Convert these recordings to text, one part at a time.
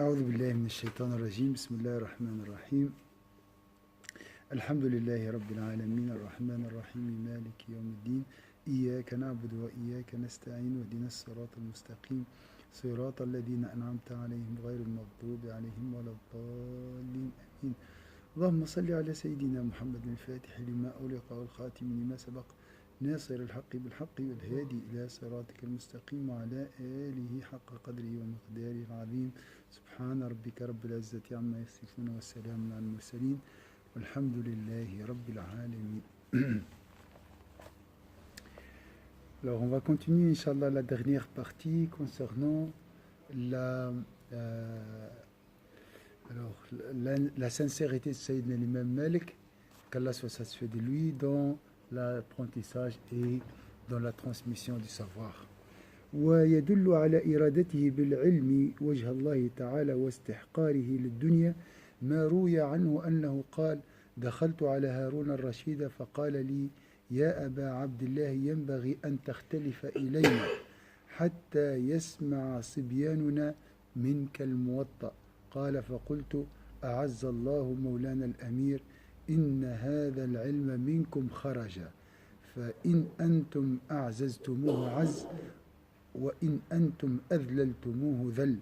أعوذ بالله من الشيطان الرجيم بسم الله الرحمن الرحيم الحمد لله رب العالمين الرحمن الرحيم مالك يوم الدين إياك نعبد وإياك نستعين واهدنا الصراط المستقيم صراط الذين أنعمت عليهم غير المغضوب عليهم ولا الضالين آمين اللهم صل على سيدنا محمد الفاتح لما أغلق والخاتم لما سبق ناصر الحق بالحق والهادي إلى صراطك المستقيم وعلى آله حق قدره ومقداره العظيم سبحان ربك رب العزة عما يصفون والسلام على المرسلين والحمد لله رب العالمين. Alors on va continuer Inch'Allah la dernière partie concernant la sincérité de Sayyidina l'imam Malik, qu'Allah soit satisfait de lui dans l'apprentissage et dans la transmission du savoir. ويدل على إرادته بالعلم وجه الله تعالى واستحقاره للدنيا ما روي عنه أنه قال دخلت على هارون الرشيد فقال لي يا أبا عبد الله ينبغي أن تختلف إلينا حتى يسمع صبياننا منك الموطأ قال فقلت أعز الله مولانا الأمير إن هذا العلم منكم خرج فإن أنتم أعززتموه عز وإن أنتم أذللتموه ذل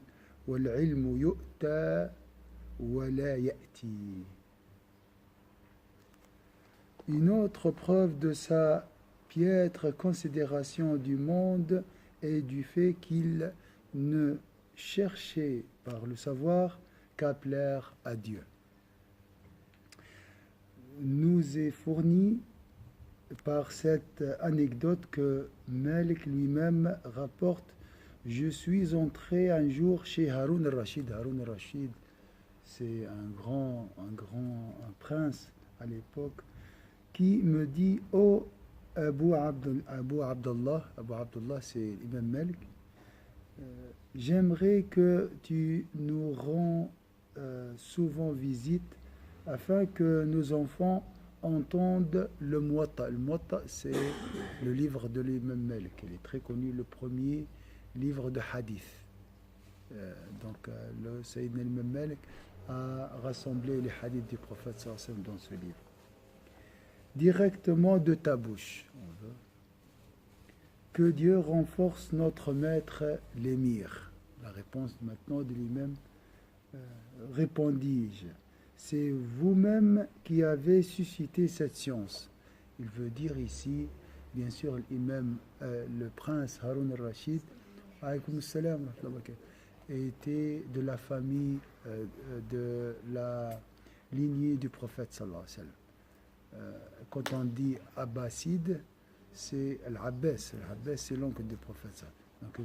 والعلم يؤتى ولا يأتي. Une autre preuve de sa piètre considération du monde est du fait qu'il ne cherchait par le savoir qu'à plaire à Dieu. Nous est fourni par cette anecdote que Malik lui-même rapporte. Je suis entré un jour chez Haroun al-Rashid. Haroun al-Rashid, c'est un prince à l'époque, qui me dit « Oh Abu Abdullah, c'est l'imam Malik, j'aimerais que tu nous rends souvent visite afin que nos enfants entendent le Muwatta. Le Muwatta, c'est le livre de l'imam Malik. Il est très connu, le premier livre de hadith. Le Sayyidina l'imam Malik a rassemblé les hadiths du prophète sallallahu alayhi wa sallam dans ce livre. Directement de ta bouche. Que Dieu renforce notre maître l'émir. La réponse maintenant de lui-même, répondis-je. C'est vous-même qui avez suscité cette science. Il veut dire ici, bien sûr, l'imam, le prince Haroun al-Rashid, était de la famille, de la lignée du prophète sallallahu alayhi wa sallam. Quand on dit Abbaside, c'est Al-Abbas. Al-Abbas, c'est l'oncle du prophète. Donc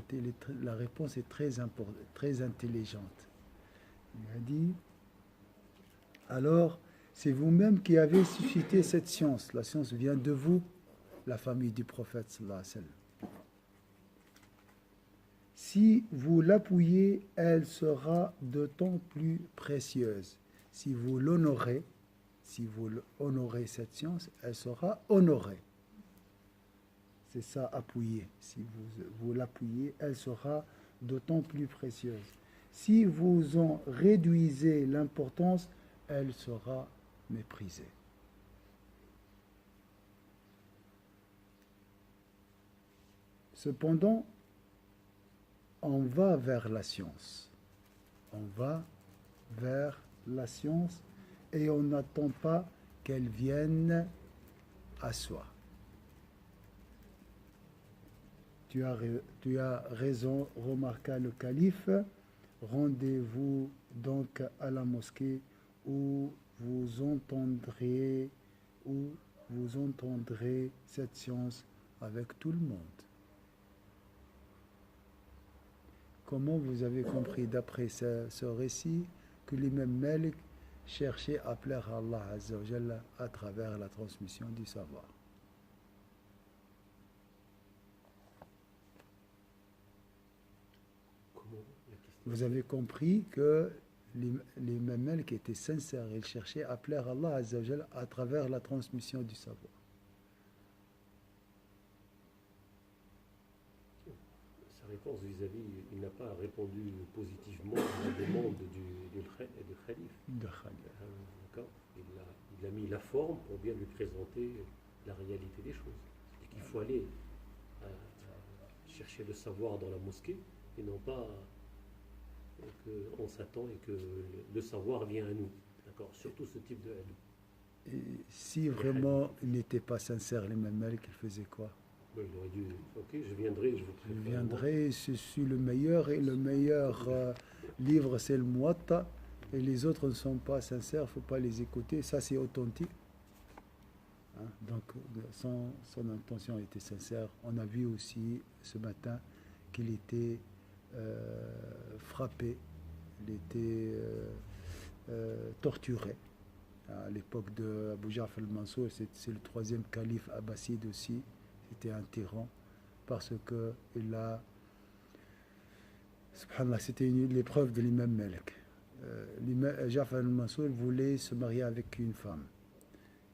la réponse est très importante, très intelligente. Il a dit, alors, c'est vous-même qui avez suscité cette science. La science vient de vous, la famille du prophète sallallahu alayhi wa sallam. Si vous l'appuyez, elle sera d'autant plus précieuse. Si vous l'honorez, cette science, elle sera honorée. C'est ça, appuyer. Si vous l'appuyez, elle sera d'autant plus précieuse. Si vous en réduisez l'importance, elle sera méprisée. Cependant, on va vers la science. Et on n'attend pas qu'elle vienne à soi. Tu as raison, remarqua le calife. Rendez-vous donc à la mosquée où vous entendrez cette science avec tout le monde. Comment vous avez compris d'après ce récit que l'imam Malik cherchait à plaire à Allah Azza wa Jalla à travers la transmission du savoir? Vous avez compris que l'imam Malik était sincère, il cherchait à plaire à Allah Azza wa Jalla à travers la transmission du savoir. Sa réponse vis-à-vis, il n'a pas répondu positivement à la des membres du Khalif. de Khalid. D'accord. Il a mis la forme pour bien lui présenter la réalité des choses. Il faut aller chercher le savoir dans la mosquée et non pas qu'on s'attend et que le savoir vient à nous. D'accord. Surtout ce type de hadith. Et si vraiment il n'était pas sincère, l'imam Malik, il faisait quoi? Il aurait dû, ok, je viendrai, je vous Je préparerai. viendrai, je suis le meilleur, et le meilleur livre, c'est le Muwatta, et les autres ne sont pas sincères, il ne faut pas les écouter, ça c'est authentique. Hein, donc son intention était sincère. On a vu aussi ce matin qu'il était frappé, il était torturé. À l'époque de Abu Ja'far al-Mansour, c'est le troisième calife abbasside aussi, c'était un tyran, parce que il a, subhanallah, c'était l'épreuve de l'imam Malik. Ja'far al-Mansour voulait se marier avec une femme.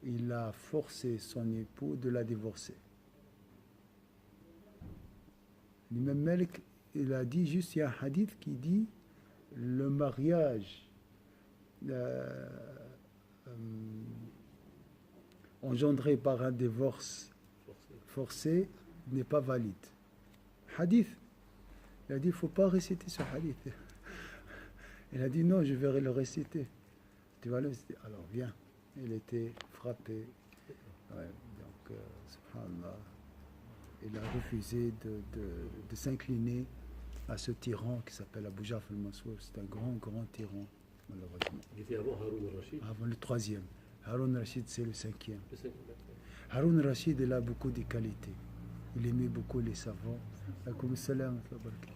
Il a forcé son époux de la divorcer. L'imam Malik, il a dit juste, il y a un hadith qui dit le mariage engendré par un divorce forcé n'est pas valide. Hadith. Il a dit, il ne faut pas réciter ce hadith. Il a dit, non, je vais le réciter. Tu vas le réciter. Alors, viens. Il était frappé. Ouais, donc, subhanallah, il a refusé de s'incliner à ce tyran qui s'appelle Abu Ja'far al-Mansour. C'est un grand, grand tyran, malheureusement. Il était avant Haroun al-Rashid. Avant le troisième. Haroun al-Rashid, c'est le cinquième. Le cinquième, d'accord. Haroun al-Rashid, il a beaucoup de qualités. Il aimait beaucoup les savants. Alaykoum salam wa barakatuh.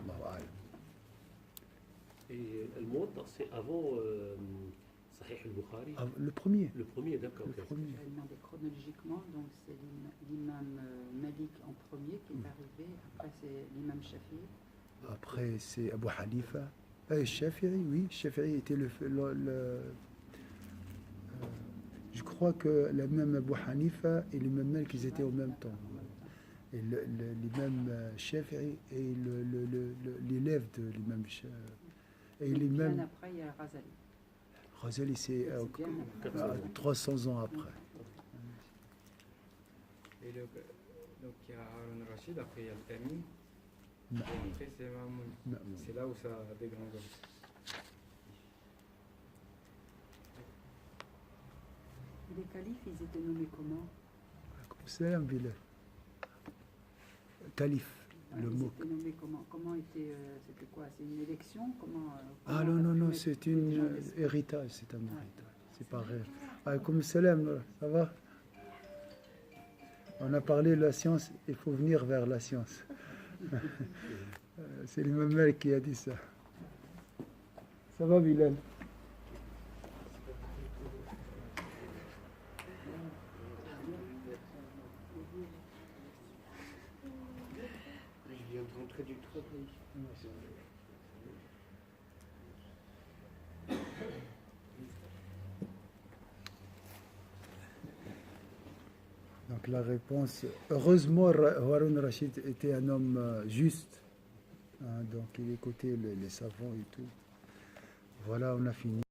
Allahu a'lam. Et Al-Muwatta, c'est avant Sahih al-Bukhari. Le premier. Le premier, d'accord. Le Ok. premier. Je vais demander chronologiquement, donc c'est l'imam Malik en premier qui est arrivé, après c'est l'imam Shafi'i. Après, c'est Abu Hanifa. Shafi'i, oui. Shafi'i était je crois que l'imam Abu Hanifa et l'imam Malik, ils étaient au même temps. Et l'imam Shafi'i est l'élève de l'imam Shafi'i. Et Donc, l'imam bien après, il y a Razali. Razali, c'est C'est bien après. 300 ans après. Et donc il y a Harun Rashid, après il y a Al-Amin, Non. et après c'est Mamoun. Non. C'est là où ça dégringole. Les califes, ils étaient nommés comment? C'est un Bilal. Calife, le Ils mot. étaient nommés comment? Comment était, c'était quoi? C'est une élection? Ah comment non, on a pu non, mettre c'est les un gens d'esprit? héritage, c'est un héritage. C'est pareil. Alaykoum salam, ça va? On a parlé de la science, il faut venir vers la science. C'est l'imam Malik qui a dit ça. Ça va, Bilal? Je viens de rentrer du travail. Donc la réponse, heureusement, Haroun Rashid était un homme juste. Hein, donc il écoutait les savants et tout. Voilà, on a fini.